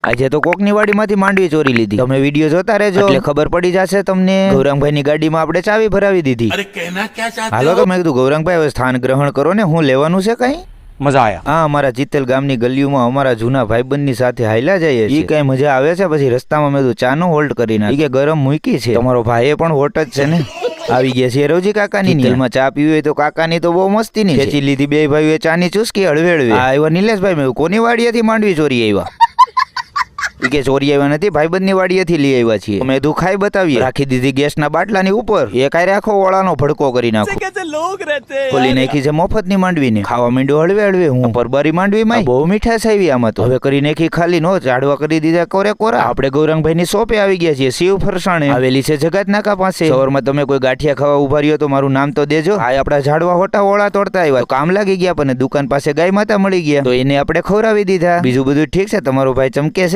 આજે તો કોકની વાડીમાંથી માંડવી ચોરી લીધી. તમે વિડીયો જોતા રહેજો એટલે ખબર પડી જશે તમને. ગૌરાંગભાઈ ની ગાડીમાં આપણે ચાવી ભરાવી દીધી. હાલો તો મેં કીધું ગૌરાંગભાઈ હવે સ્થાન ગ્રહણ કરો ને. હું લેવાનું છે કઈ? મજા આયા. હા, અમારા ચિત્તલ ગામની ગલીઓમાં અમારા જૂના ભાઈબંધની સાથે હાલ્યા જઈએ છીએ. કઈ મજા આવે છે. પછી રસ્તામાં મેં કીધું ચાનો હોલ્ડ કરી નાખી. કે ગરમ મૂકી છે. તમારો ભાઈ પણ હોટ જ છે ને. આવી ગયા છે રવજી કાકાની ની. ચા પીવી હોય તો કાકાની તો બહુ મસ્તી ની ખેંચી લીધી. બે ભાઈઓ ચાની ચુસ્કી હળવે હળવે. આવ્યા નિલેશભાઈ. મેં કોની વાડીએથી માંડવી ચોરી આવ્યા? કે ચોરી આવ્યા નથી, ભાઈબંધ ની વાડીએથી લઈ આવ્યા છીએ. મેં કીધું ખાઈ બતાવીએ. રાખી દીધી ગેસના બાટલાની ઉપર. એ કાંઈ રાખો ઓળાનો ભડકો કરી નાખો. ખોલી નાખી છે મફત ની માંડવી ને. ખાવા માંડ્યો હળવે હળવે. હું પરબારી માંડવી માં બહુ મીઠાશ આવી આમાં તો. હવે કરી નાખી ખાલી નો ઝાડવા કરી દીધા કોરે કોરા. આપણે ગૌરાંગભાઈ ની શોપે આવી ગયા છીએ. શિવ ફરસાણે આવેલી છે જગત નાકા પાસે. સવારમાં તમે કોઈ ગાંઠિયા ખાવા ઉભા રહ્યો તો મારું નામ તો દેજો. આ આપડા ઝાડવા હોટા ઓળા તોડતા આવ્યા. કામ લાગી ગયા પણ દુકાન પાસે ગાય માતા મળી ગયા તો એને આપણે ખવડાવી દીધા. બીજું બધું ઠીક છે. તમારો ભાઈ ચમકે છે.